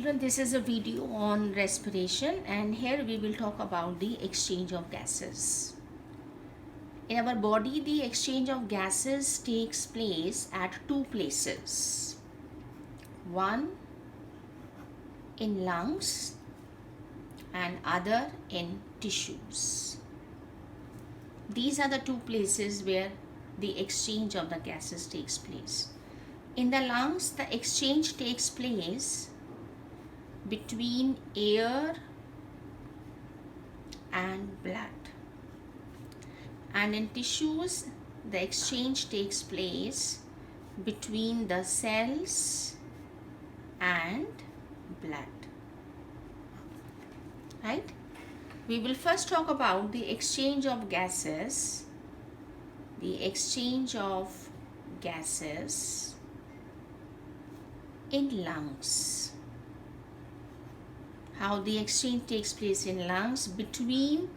children, this is a video on respiration, and here we will talk about the exchange of gases. In our body, the exchange of gases takes place at two places. One in lungs and other in tissues. These are the two places where the exchange of the gases takes place. In the lungs, the exchange takes place between air and blood. And in tissues, the exchange takes place between the cells and blood. Right? We will first talk about the exchange of gases. The exchange of gases in lungs. How the exchange takes place in lungs between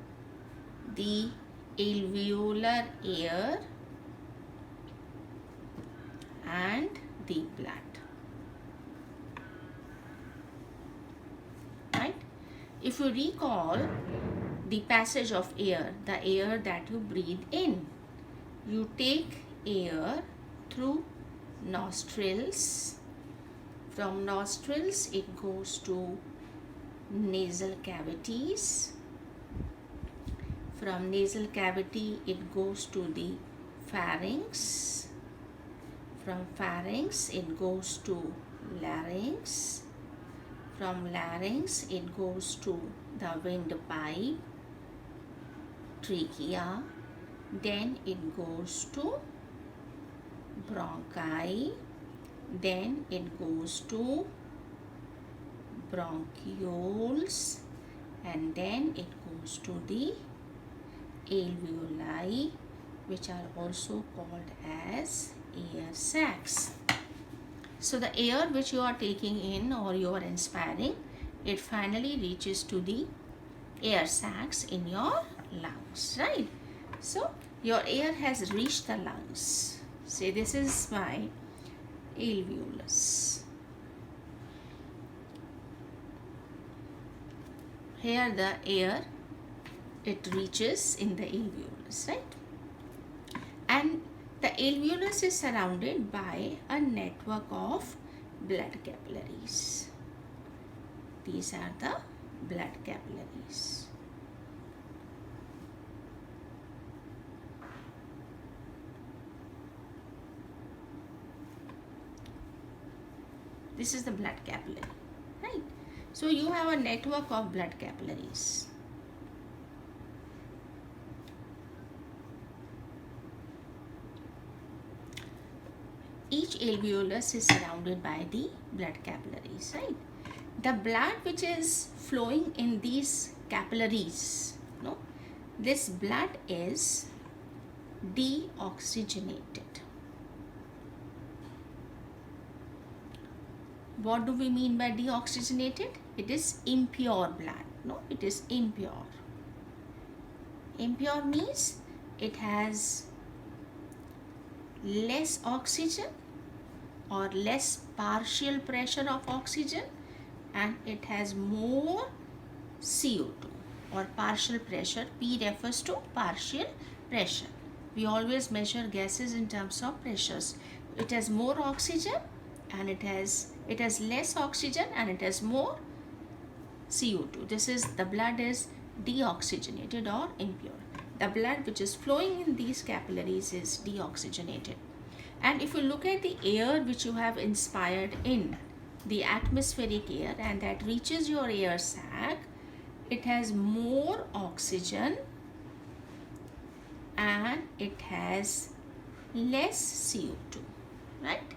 the alveolar air and the blood. Right? If you recall the passage of air, the air that you breathe in, you take air through nostrils. From nostrils, it goes to nasal cavities. From nasal cavity, it goes to the pharynx. From pharynx, it goes to larynx. From larynx, it goes to the windpipe, trachea. Then it goes to bronchi. Then it goes to bronchioles, and then it goes to the alveoli, which are also called as air sacs. So the air which you are taking in or you are inspiring, it finally reaches to the air sacs in your lungs, right? So your air has reached the lungs. Say, this is my alveolus. Here the air, it reaches in the alveolus, right? And the alveolus is surrounded by a network of blood capillaries. These are the blood capillaries. This is the blood capillary, right? So you have a network of blood capillaries. Each alveolus is surrounded by the blood capillaries, right? The blood which is flowing in these capillaries, no, this blood is deoxygenated. What do we mean by deoxygenated? It is impure blood. No, it is impure. Impure means it has less oxygen or less partial pressure of oxygen, and it has more CO2 or partial pressure. P refers to partial pressure. We always measure gases in terms of pressures. It has more oxygen and it has less oxygen and it has more CO2. This is, the blood is deoxygenated or impure. The blood which is flowing in these capillaries is deoxygenated. And if you look at the air which you have inspired in, the atmospheric air, and that reaches your air sac, it has more oxygen and it has less CO2, right?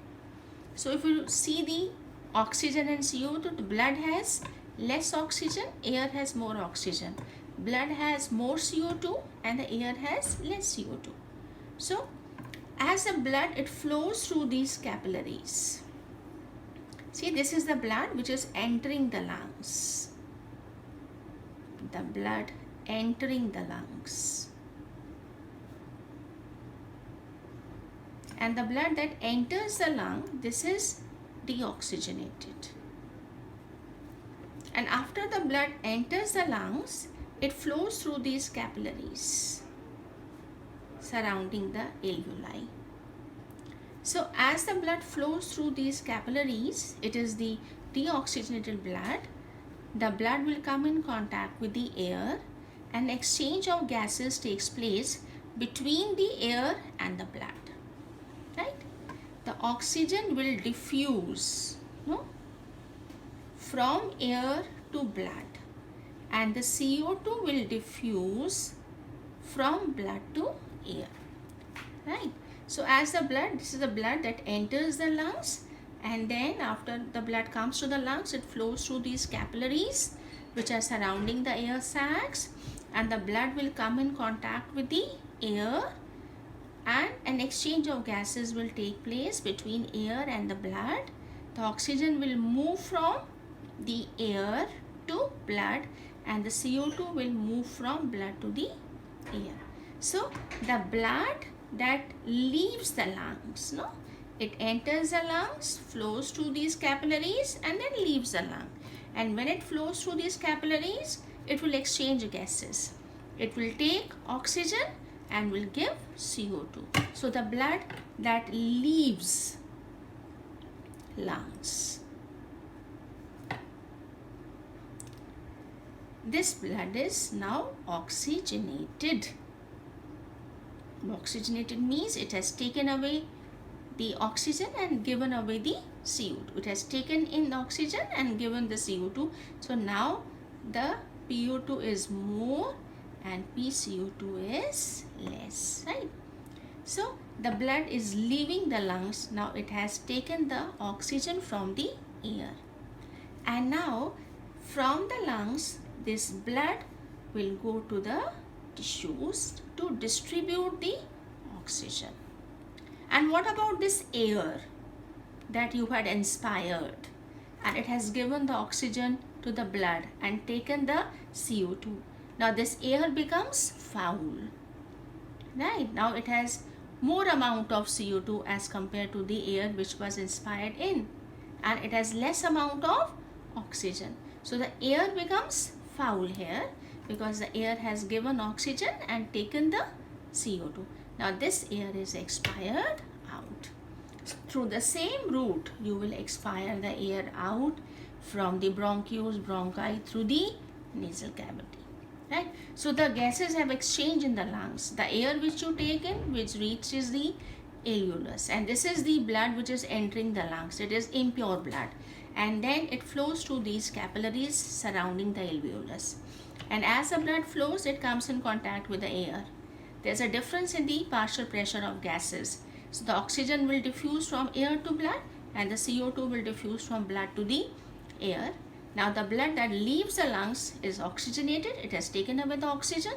So if you see the oxygen and CO2, the blood has less oxygen, air has more oxygen. Blood has more CO2 and the air has less CO2. So as the blood, it flows through these capillaries. See, this is the blood which is entering the lungs. The blood entering the lungs. And the blood that enters the lung, this is deoxygenated. after the blood enters the lungs, it flows through these capillaries surrounding the alveoli. So as the blood flows through these capillaries, it is the deoxygenated blood. The blood will come in contact with the air and exchange of gases takes place between the air and the blood. Right? The oxygen will diffuse from air to blood, and the CO2 will diffuse from blood to air. Right? So as the blood, this is the blood that enters the lungs, and then after the blood comes to the lungs, it flows through these capillaries which are surrounding the air sacs, and the blood will come in contact with the air, and an exchange of gases will take place between air and the blood. The oxygen will move from the air to blood, and the CO2 will move from blood to the air. So the blood that leaves the lungs, it enters the lungs, flows through these capillaries, and then leaves the lung. And when it flows through these capillaries, it will exchange gases. It will take oxygen and will give CO2. So the blood that leaves lungs, this blood is now oxygenated. Oxygenated means it has taken away the oxygen and given away the CO2. It has taken in oxygen and given the CO2. So now the PO2 is more and PCO2 is less, right? So the blood is leaving the lungs. Now it has taken the oxygen from the air, and now from the lungs this blood will go to the tissues to distribute the oxygen. And what about this air that you had inspired, and it has given the oxygen to the blood and taken the CO2? Now this air becomes foul, right? Now it has more amount of CO2 as compared to the air which was inspired in, and it has less amount of oxygen. So the air becomes foul here because the air has given oxygen and taken the CO2. Now this air is expired out. Through the same route, you will expire the air out from the bronchioles, bronchi through the nasal cavity. Right? So the gases have exchanged in the lungs. The air which you take in, which reaches the alveolus, and this is the blood which is entering the lungs. It is impure blood, and then it flows through these capillaries surrounding the alveolus. And as the blood flows, it comes in contact with the air. There's a difference in the partial pressure of gases. So the oxygen will diffuse from air to blood, and the CO2 will diffuse from blood to the air. Now the blood that leaves the lungs is oxygenated. It has taken away the oxygen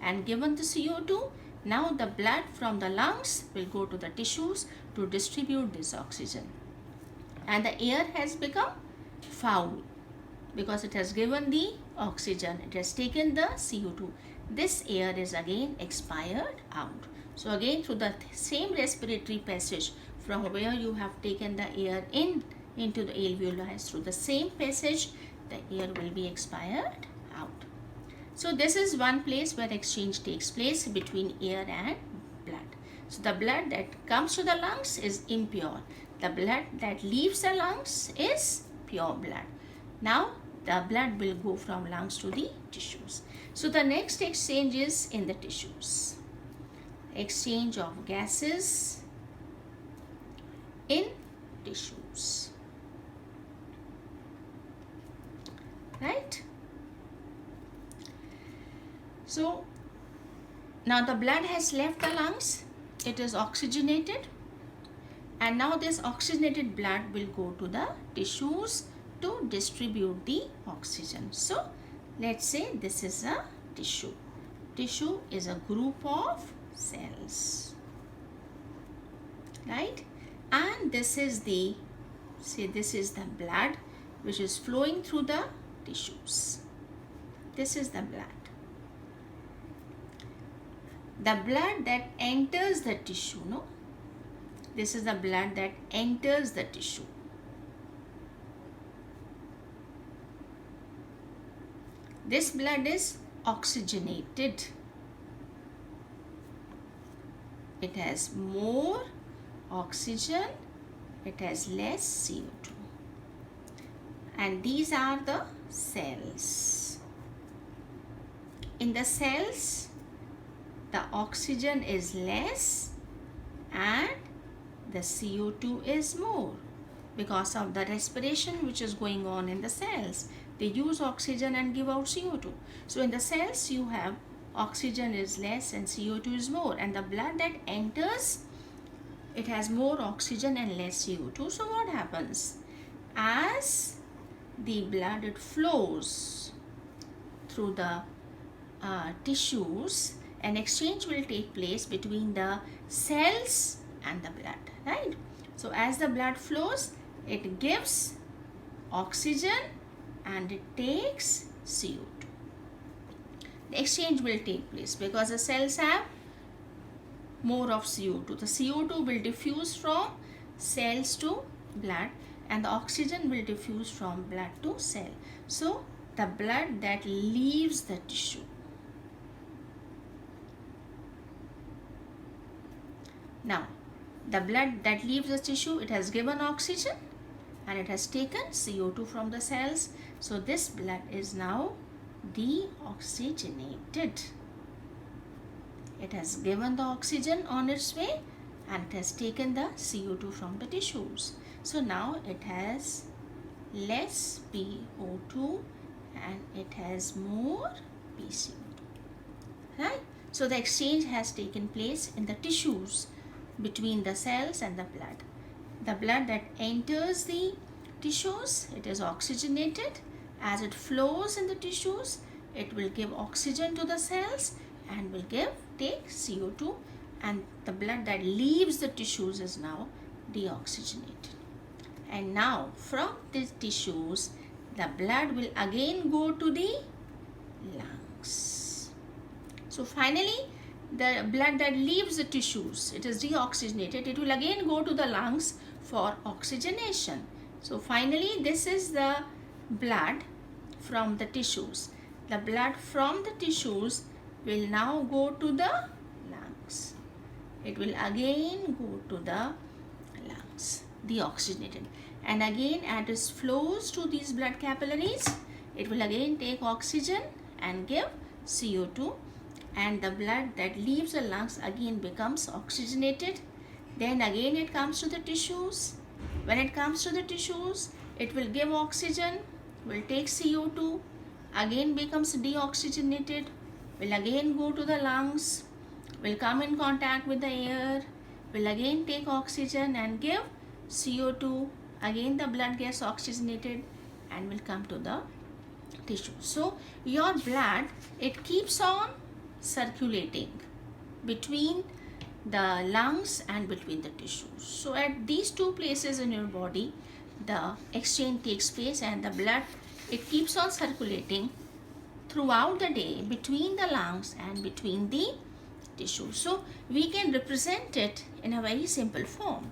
and given the CO2. Now the blood from the lungs will go to the tissues to distribute this oxygen. And the air has become foul because it has given the oxygen. It has taken the CO2. This air is again expired out. So again, through the same respiratory passage from where you have taken the air into the alveoli, through the same passage, the air will be expired out. So this is one place where exchange takes place between air and blood. So the blood that comes to the lungs is impure. The blood that leaves the lungs is pure blood. Now the blood will go from lungs to the tissues. So the next exchange is in the tissues. Exchange of gases in tissues. Right? So now the blood has left the lungs. It is oxygenated, and now this oxygenated blood will go to the tissues to distribute the oxygen. So let's say this is a tissue. Tissue is a group of cells, right? And this is the, say this is the blood which is flowing through the tissues. This is the blood. The blood that enters the tissue, no? This is the blood that enters the tissue. this blood is oxygenated. It has more oxygen, it has less CO2. And these are the cells. In the cells, the oxygen is less and the CO2 is more because of the respiration which is going on in the cells. They use oxygen and give out CO2. So in the cells you have oxygen is less and CO2 is more, and the blood that enters, it has more oxygen and less CO2. So what happens? As the blood it flows through the tissues, an exchange will take place between the cells and the blood, right? So as the blood flows, it gives oxygen and it takes CO2. The exchange will take place because the cells have more of CO2. The CO2 will diffuse from cells to blood and the oxygen will diffuse from blood to cell. So the blood that leaves the tissue, now the blood that leaves the tissue, it has given oxygen and it has taken CO2 from the cells. So this blood is now deoxygenated. It has given the oxygen on its way and it has taken the CO2 from the tissues. So now it has less PO2 and it has more PCO2, right? So the exchange has taken place in the tissues between the cells and the blood. The blood that enters the tissues, it is oxygenated. As it flows in the tissues, it will give oxygen to the cells and will take CO2, and the blood that leaves the tissues is now deoxygenated. And now from these tissues, the blood will again go to the lungs. So finally, the blood that leaves the tissues, it is deoxygenated, it will again go to the lungs for oxygenation. So finally, this is the blood from the tissues. The blood from the tissues will now go to the lungs. It will again go to the lungs, deoxygenated. And again, as it flows to these blood capillaries, it will again take oxygen and give CO2, and the blood that leaves the lungs again becomes oxygenated. Then again it comes to the tissues. When it comes to the tissues, it will give oxygen, will take CO2, again becomes deoxygenated, will again go to the lungs, will come in contact with the air, will again take oxygen and give CO2, again the blood gets oxygenated and will come to the tissue. So your blood, it keeps on circulating between the lungs and between the tissues. So at these two places in your body, the exchange takes place and the blood, it keeps on circulating throughout the day between the lungs and between the tissues. So we can represent it in a very simple form.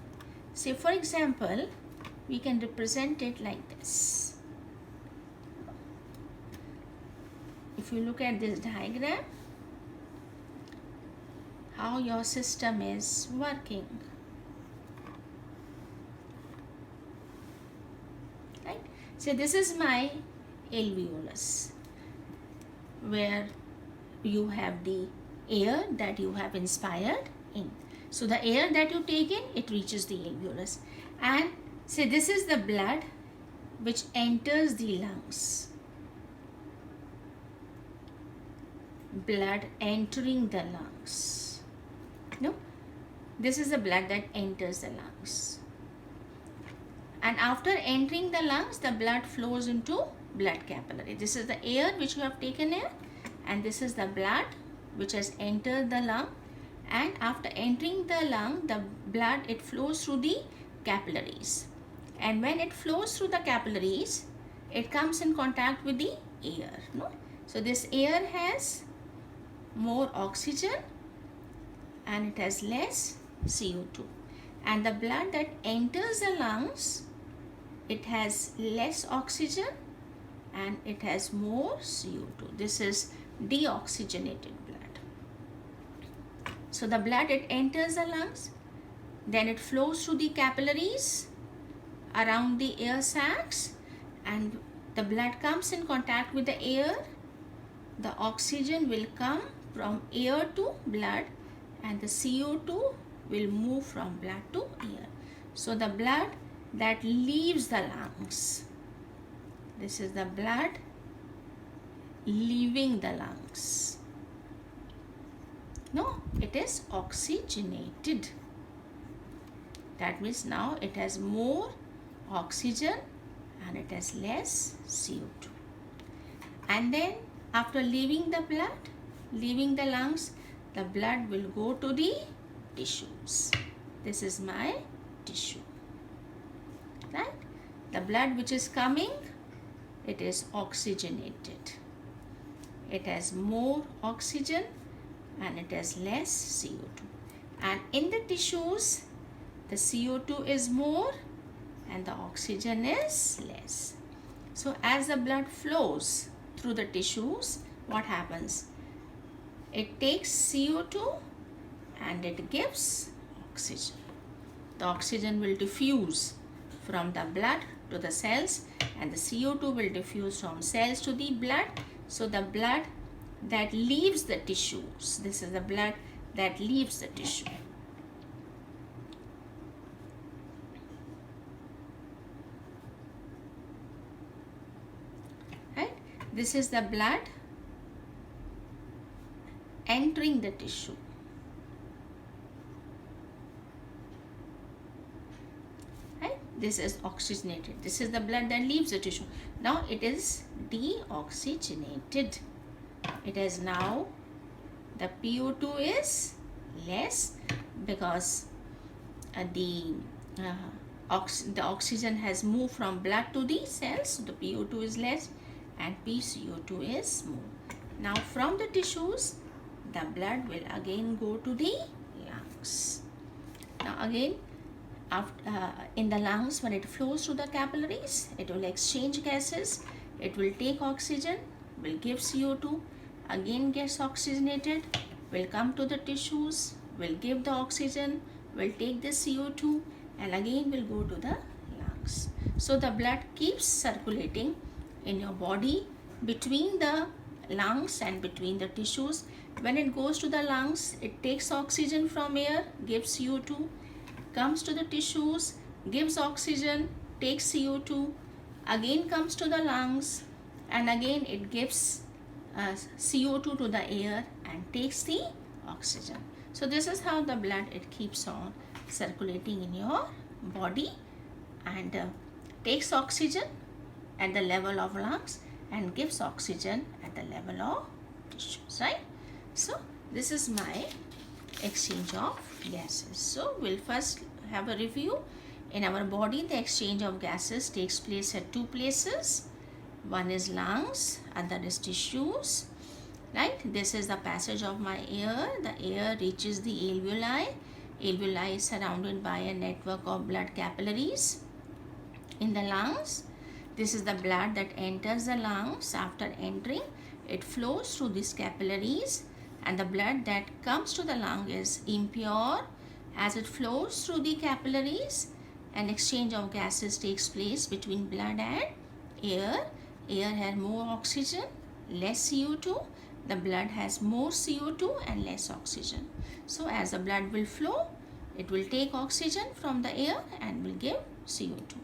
Say for example, we can represent it like this. If you look at this diagram, how your system is working, right? So this is my alveolus, where you have the air that you have inspired in. So the air that you take in, it reaches the alveolus. And say this is the blood which enters the lungs. Blood entering the lungs. No, this is the blood that enters the lungs. And after entering the lungs, the blood flows into blood capillary. This is the air which you have taken in, and this is the blood which has entered the lung. And after entering the lung, the blood, it flows through the capillaries. And when it flows through the capillaries, it comes in contact with the air. No? So this air has more oxygen and it has less CO2. And the blood that enters the lungs, it has less oxygen and it has more CO2. This is deoxygenated blood. So the blood, it enters the lungs, then it flows through the capillaries around the air sacs, and the blood comes in contact with the air. The oxygen will come from air to blood, and the CO2 will move from blood to air. So the blood that leaves the lungs, this is the blood leaving the lungs. No, it is oxygenated. That means now it has more oxygen and it has less CO2. And then after leaving the blood, leaving the lungs, the blood will go to the tissues. This is my tissue, right? The blood which is coming, it is oxygenated. It has more oxygen and it has less CO2. And in the tissues, the CO2 is more and the oxygen is less. So as the blood flows through the tissues, what happens? It takes CO2 and it gives oxygen. The oxygen will diffuse from the blood to the cells, and the CO2 will diffuse from cells to the blood. So the blood that leaves the tissues, this is the blood that leaves the tissue. Right? This is the blood entering the tissue. This is oxygenated. This is the blood that leaves the tissue. Now it is deoxygenated. It is now, the PO2 is less because the oxygen has moved from blood to the cells. So the PO2 is less and PCO2 is more. Now from the tissues, the blood will again go to the lungs. Now again, in the lungs, when it flows through the capillaries, it will exchange gases. It will take oxygen, will give CO2, again gets oxygenated, will come to the tissues, will give the oxygen, will take the CO2, and again will go to the lungs. So the blood keeps circulating in your body between the lungs and between the tissues. When it goes to the lungs, it takes oxygen from air, gives CO2, comes to the tissues, gives oxygen, takes CO2, again comes to the lungs, and again it gives CO2 to the air and takes the oxygen. So this is how the blood, it keeps on circulating in your body and takes oxygen at the level of lungs and gives oxygen at the level of tissues, right? So this is my exchange of gases. So we'll first have a review. In our body, the exchange of gases takes place at two places. One is lungs, other is tissues, right? This is the passage of my air. The air reaches the alveoli. Alveoli is surrounded by a network of blood capillaries. In the lungs, this is the blood that enters the lungs. After entering, it flows through these capillaries, and the blood that comes to the lung is impure. As it flows through the capillaries, an exchange of gases takes place between blood and air. Air has more oxygen, less CO2. The blood has more CO2 and less oxygen. So as the blood will flow, it will take oxygen from the air and will give CO2.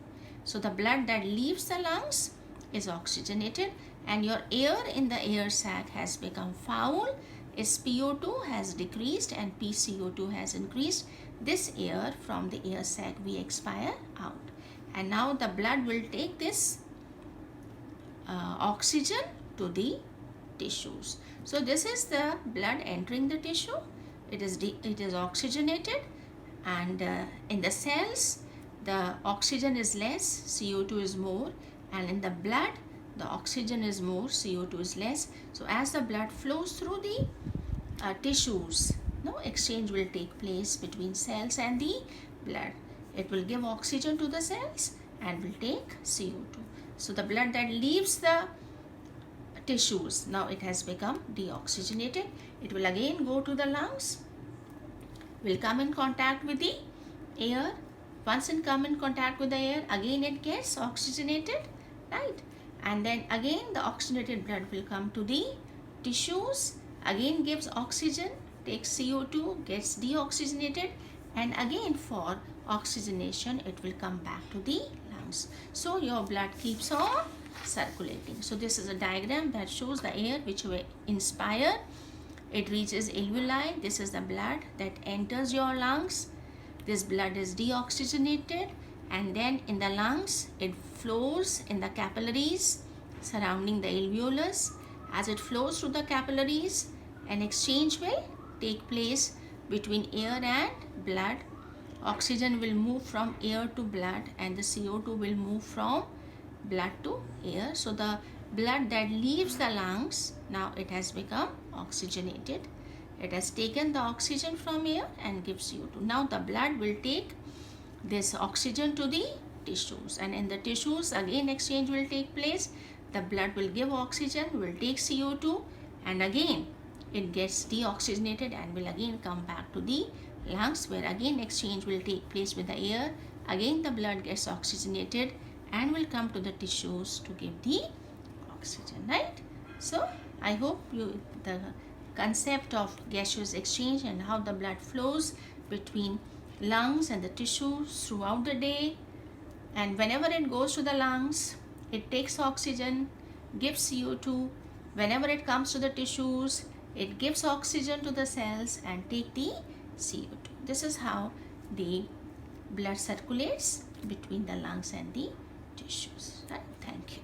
So the blood that leaves the lungs is oxygenated, and your air in the air sac has become foul. Its PO2 has decreased and PCO2 has increased. This air from the air sac we expire out, and now the blood will take this oxygen to the tissues. So this is the blood entering the tissue. It is oxygenated, and in the cells the oxygen is less, CO2 is more, and in the blood the oxygen is more, CO2 is less. So as the blood flows through the tissues, no exchange will take place between cells and the blood. It will give oxygen to the cells and will take CO2. So the blood that leaves the tissues, now it has become deoxygenated. It will again go to the lungs, will come in contact with the air. Once it come in contact with the air, again it gets oxygenated, right? And then again the oxygenated blood will come to the tissues, again gives oxygen, takes CO2, gets deoxygenated, and again for oxygenation it will come back to the lungs. So your blood keeps on circulating. So this is a diagram that shows the air which we inspire. It reaches alveoli. This is the blood that enters your lungs. This blood is deoxygenated, and then in the lungs it flows in the capillaries surrounding the alveolus. As it flows through the capillaries, an exchange will take place between air and blood. Oxygen will move from air to blood, and the CO2 will move from blood to air. So the blood that leaves the lungs, now it has become oxygenated. It has taken the oxygen from air and gives CO2. Now the blood will take this oxygen to the tissues, and in the tissues again exchange will take place. The blood will give oxygen, will take CO2, and again it gets deoxygenated and will again come back to the lungs, where again exchange will take place with the air. Again the blood gets oxygenated and will come to the tissues to give the oxygen, right? So I hope the concept of gaseous exchange and how the blood flows between lungs and the tissues throughout the day, and whenever it goes to the lungs it takes oxygen, gives CO2. Whenever it comes to the tissues, it gives oxygen to the cells and take the CO2. This is how the blood circulates between the lungs and the tissues, right? Thank you.